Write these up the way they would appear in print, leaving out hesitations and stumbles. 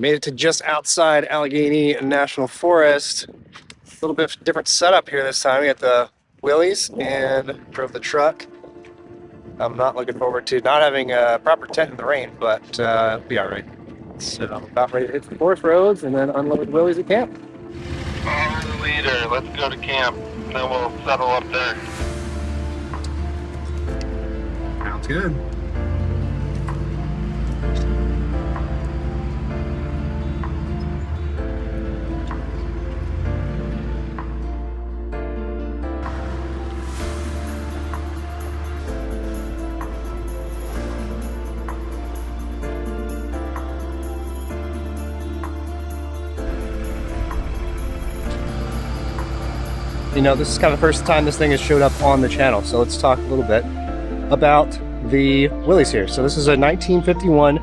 Made it to just outside Allegheny National Forest. A little bit different setup here this time. We got the Willys and drove the truck. I'm not looking forward to not having a proper tent in the rain, but it'll be all right. So I'm about ready to hit the forest roads and then unload the Willys at camp. Follow the leader. Let's go to camp. Then we'll settle up there. Sounds good. You know, this is kind of the first time this thing has showed up on the channel, so let's talk a little bit about the Willys here. So this is a 1951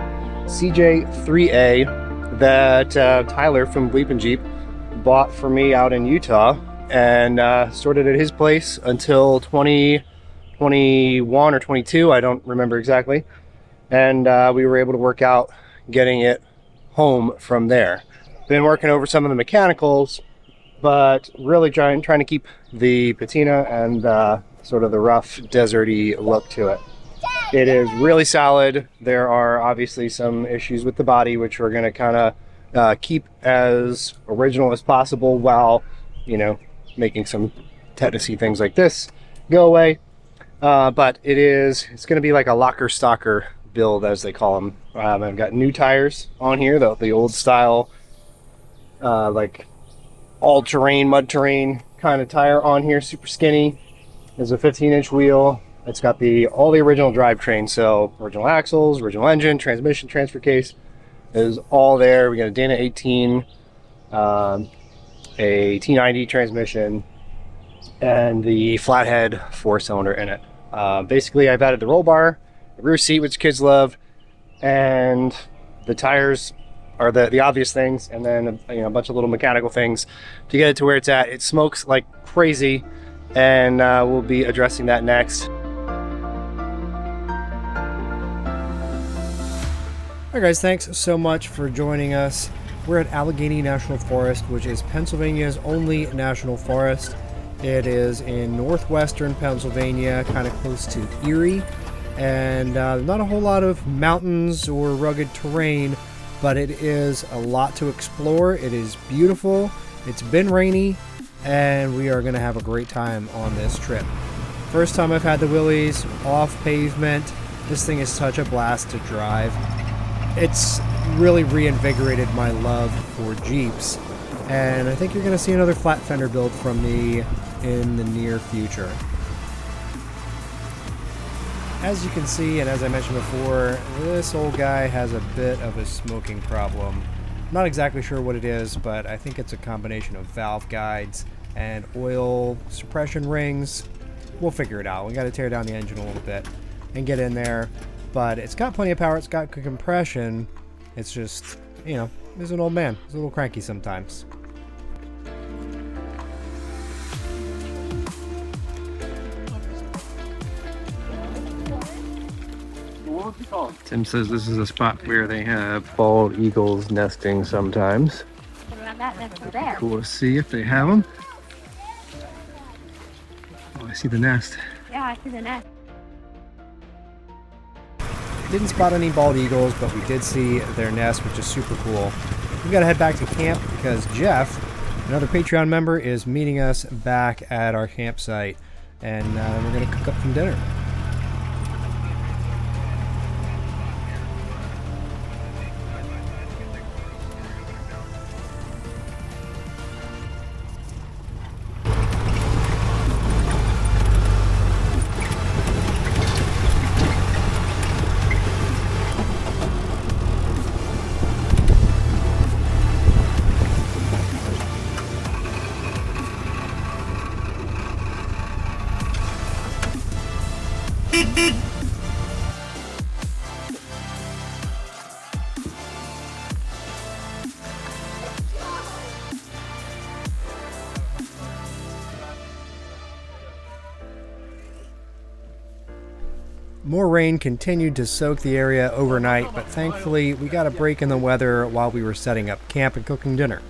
CJ3A that Tyler from Bleep and Jeep bought for me out in Utah and stored it at his place until 2021 or 22, I don't remember exactly. And we were able to work out getting it home from there. Been working over some of the mechanicals, but really trying to keep the patina and sort of the rough deserty look to it. It is really solid. There are obviously some issues with the body, which we're going to kind of keep as original as possible while, you know, making some Tennessee things like this go away. But it's going to be like a locker stalker build, as they call them. I've got new tires on here, the old style, like all-terrain, mud-terrain kind of tire on here, super skinny. There's a 15-inch wheel. It's got all the original drivetrain, so original axles, original engine, transmission, transfer case is all there. We got a Dana 18, a T90 transmission, and the flathead 4-cylinder in it. Basically, I've added the roll bar, the rear seat, which kids love, and the tires are the obvious things, and then a bunch of little mechanical things to get it to where it's at. It smokes like crazy, and we'll be addressing that next. Alright guys, thanks so much for joining us. We're at Allegheny National Forest, which is Pennsylvania's only national forest. It is in northwestern Pennsylvania, kind of close to Erie, and not a whole lot of mountains or rugged terrain, but it is a lot to explore. It is beautiful. It's been rainy, and we are going to have a great time on this trip. First time I've had the Willys off pavement. This thing is such a blast to drive. It's really reinvigorated my love for Jeeps, and I think you're going to see another flat fender build from me in the near future. As you can see, and as I mentioned before, this old guy has a bit of a smoking problem. I'm not exactly sure what it is, but I think it's a combination of valve guides and oil suppression rings. We'll figure it out. We got to tear down the engine a little bit and get in there, but it's got plenty of power. It's got good compression. It's just, you know, he's an old man. He's a little cranky sometimes. Tim says this is a spot where they have bald eagles nesting sometimes. Cool to see if they have them. Oh, I see the nest. Yeah, I see the nest. Didn't spot any bald eagles, but we did see their nest, which is super cool. We gotta head back to camp because Jeff, another Patreon member, is meeting us back at our campsite, and we're gonna cook up some dinner. More rain continued to soak the area overnight, but thankfully we got a break in the weather while we were setting up camp and cooking dinner.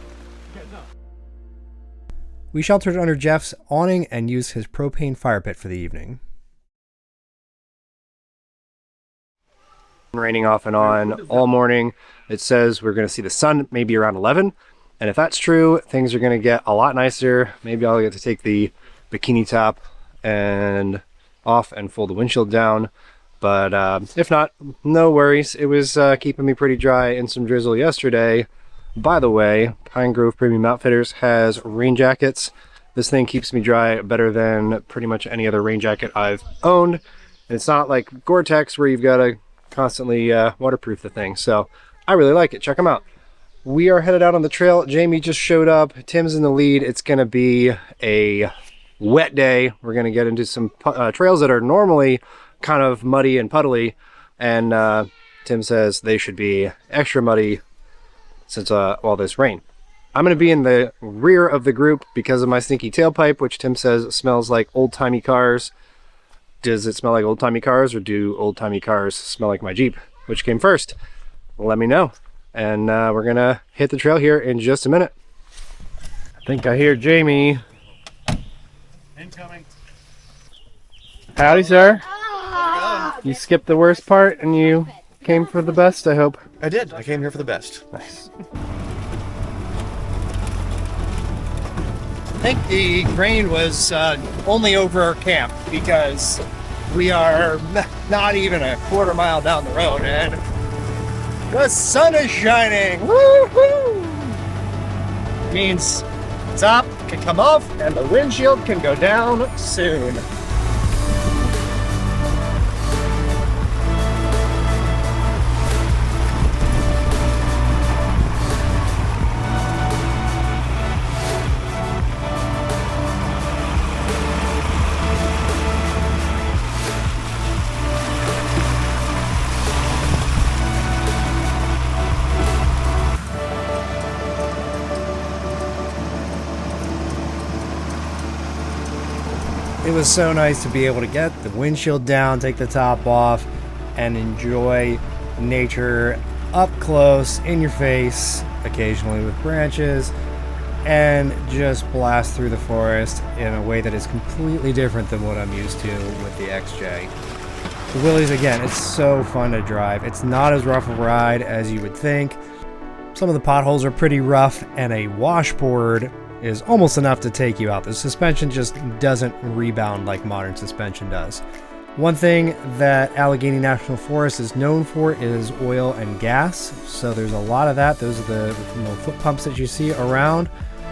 We sheltered under Jeff's awning and used his propane fire pit for the evening. Raining off and on all morning. It says we're going to see the sun maybe around 11. And if that's true, things are going to get a lot nicer. Maybe I'll get to take the bikini top and off and fold the windshield down. But if not, no worries. It was keeping me pretty dry in some drizzle yesterday. By the way, Pine Grove Premium Outfitters has rain jackets. This thing keeps me dry better than pretty much any other rain jacket I've owned. And it's not like Gore-Tex where you've got to constantly waterproof the thing. So I really like it. Check them out. We are headed out on the trail. Jamie just showed up. Tim's in the lead. It's going to be a wet day. We're going to get into some trails that are normally kind of muddy and puddly. And Tim says they should be extra muddy since all this rain. I'm going to be in the rear of the group because of my stinky tailpipe, which Tim says smells like old-timey cars. Does it smell like old-timey cars, or do old-timey cars smell like my Jeep? Which came first? Let me know. And we're going to hit the trail here in just a minute. I think I hear Jamie. Incoming. Howdy, sir. You skipped the worst part and you came for the best, I hope. I did. I came here for the best. Nice. I think the rain was only over our camp because we are not even a quarter mile down the road and the sun is shining. Woo-hoo! Means top can come off and the windshield can go down soon. It was so nice to be able to get the windshield down, take the top off, and enjoy nature up close, in your face, occasionally with branches, and just blast through the forest in a way that is completely different than what I'm used to with the XJ. The Willys, again, it's so fun to drive. It's not as rough a ride as you would think. Some of the potholes are pretty rough, and a washboard is almost enough to take you out. The suspension just doesn't rebound like modern suspension does. One thing that Allegheny National Forest is known for is oil and gas. So there's a lot of that. Those are the foot pumps that you see around.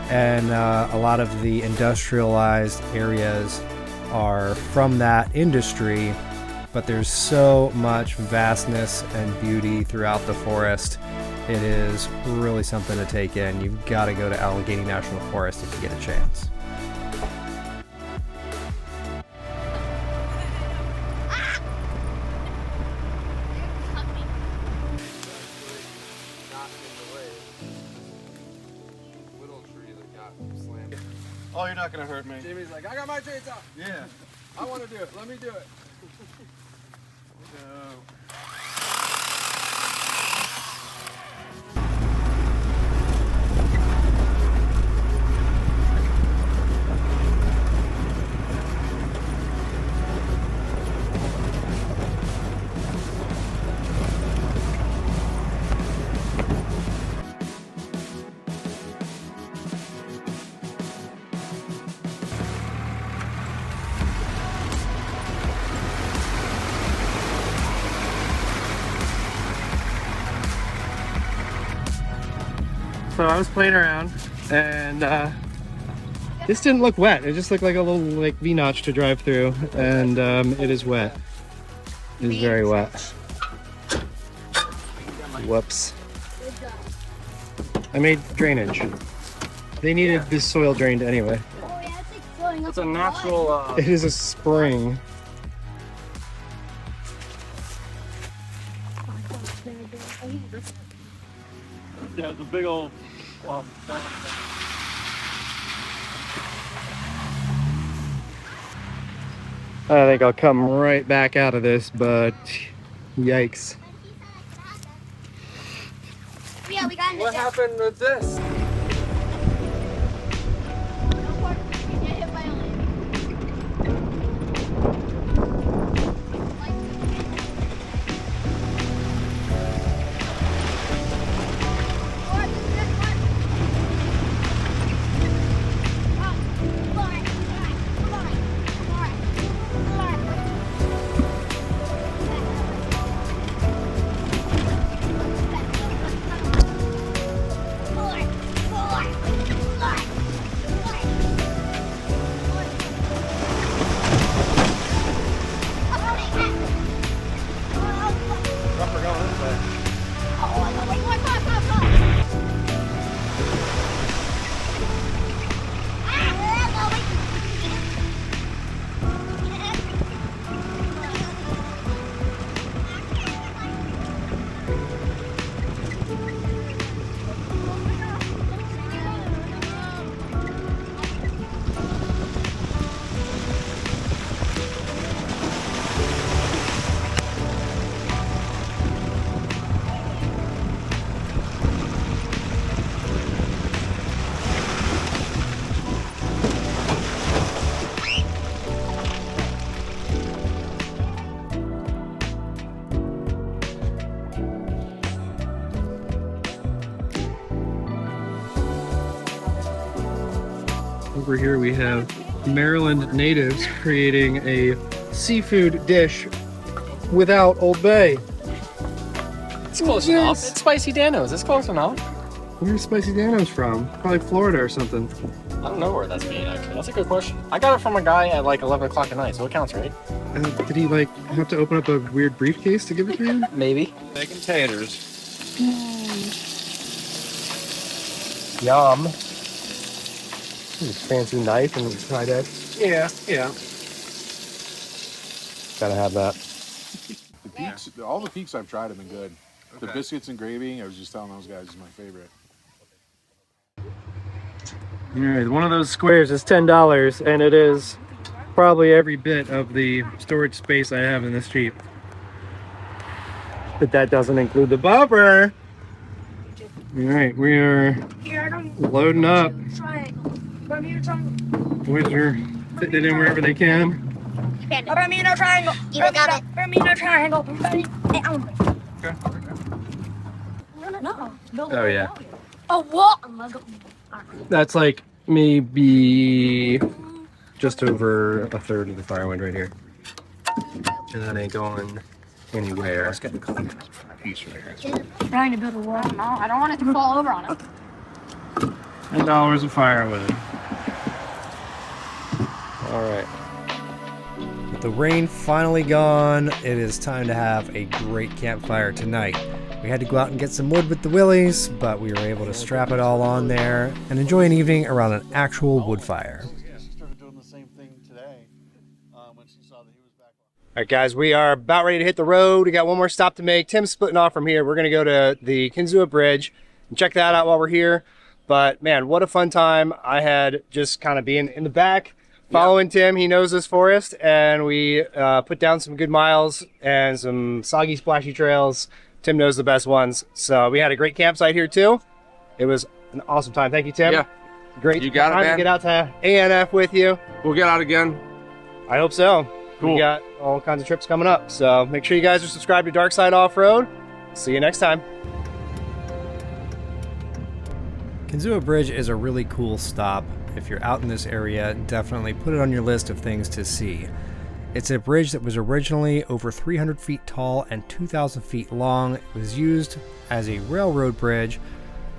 And a lot of the industrialized areas are from that industry. But there's so much vastness and beauty throughout the forest. It is really something to take in. You've got to go to Allegheny National Forest if you get a chance. Oh, you're not gonna hurt me. Jimmy's like, I got my chainsaw. Yeah. I want to do it. Let me do it. No. So I was playing around, and this didn't look wet. It just looked like a little V-notch to drive through, and it is wet. It is very wet. Whoops. I made drainage. They needed this soil drained anyway. It's a natural. It is a spring. Yeah, it's a big old. I think I'll come right back out of this, but yikes. Yeah, we got What happened with this? Over here we have Maryland natives creating a seafood dish without Old Bay. It's close enough. It's Spicy Dano's. It's close enough. Where's Spicy Dano's from? Probably Florida or something. I don't know where that's made, actually. That's a good question. I got it from a guy at like 11 o'clock at night, so it counts, right? Did he like have to open up a weird briefcase to give it to you? Maybe. Egg and taters. Yum. Fancy knife and fried egg. Yeah, yeah. Gotta have that. The peaks, all the peaks I've tried have been good. The biscuits and gravy, I was just telling those guys, is my favorite. Alright, one of those squares is $10, and it is probably every bit of the storage space I have in this Jeep. But that doesn't include the bumper. Alright, we are loading up. Boys are fitting it in wherever they can. Bermuda Triangle. Bermuda Triangle. No. Oh yeah. Oh, what? That's like maybe just over a third of the firewood right here. And that ain't going anywhere. Let's get the piece right here. Trying to build a wall. No, I don't want it to fall over on it. $10 of firewood. All right. With the rain finally gone, it is time to have a great campfire tonight. We had to go out and get some wood with the Willys, but we were able to strap it all on there and enjoy an evening around an actual wood fire. She started doing the same thing today when she saw that he was back. All right, guys, we are about ready to hit the road. We got one more stop to make. Tim's splitting off from here. We're going to go to the Kinzua Bridge and check that out while we're here. But, man, what a fun time. I had just kind of being in the back, following Tim. He knows this forest, and we put down some good miles and some soggy, splashy trails. Tim knows the best ones. So we had a great campsite here, too. It was an awesome time. Thank you, Tim. Yeah. Great You got it, time to man. get out to ANF with you. We'll get out again. I hope so. Cool. We got all kinds of trips coming up. So make sure you guys are subscribed to Dark Side Off-Road. See you next time. Kinzua Bridge is a really cool stop. If you're out in this area, definitely put it on your list of things to see. It's a bridge that was originally over 300 feet tall and 2,000 feet long. It was used as a railroad bridge,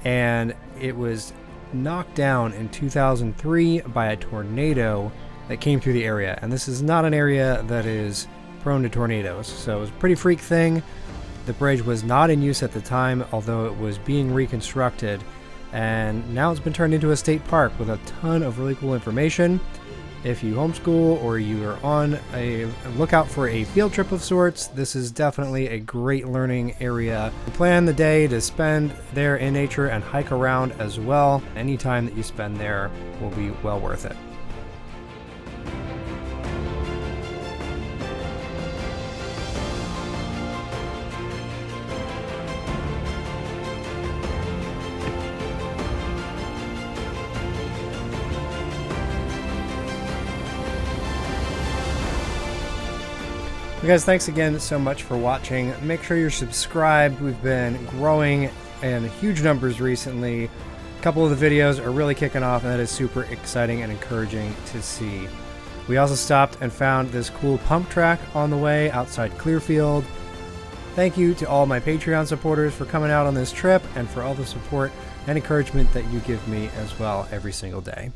and it was knocked down in 2003 by a tornado that came through the area. And this is not an area that is prone to tornadoes, so it was a pretty freak thing. The bridge was not in use at the time, although it was being reconstructed, and now it's been turned into a state park with a ton of really cool information. If you homeschool or you are on a lookout for a field trip of sorts, this is definitely a great learning area. Plan the day to spend there in nature and hike around as well. Any time that you spend there will be well worth it. You guys, thanks again so much for watching. Make sure you're subscribed. We've been growing in huge numbers recently. A couple of the videos are really kicking off, and that is super exciting and encouraging to see. We also stopped and found this cool pump track on the way outside Clearfield. Thank you to all my Patreon supporters for coming out on this trip and for all the support and encouragement that you give me as well every single day.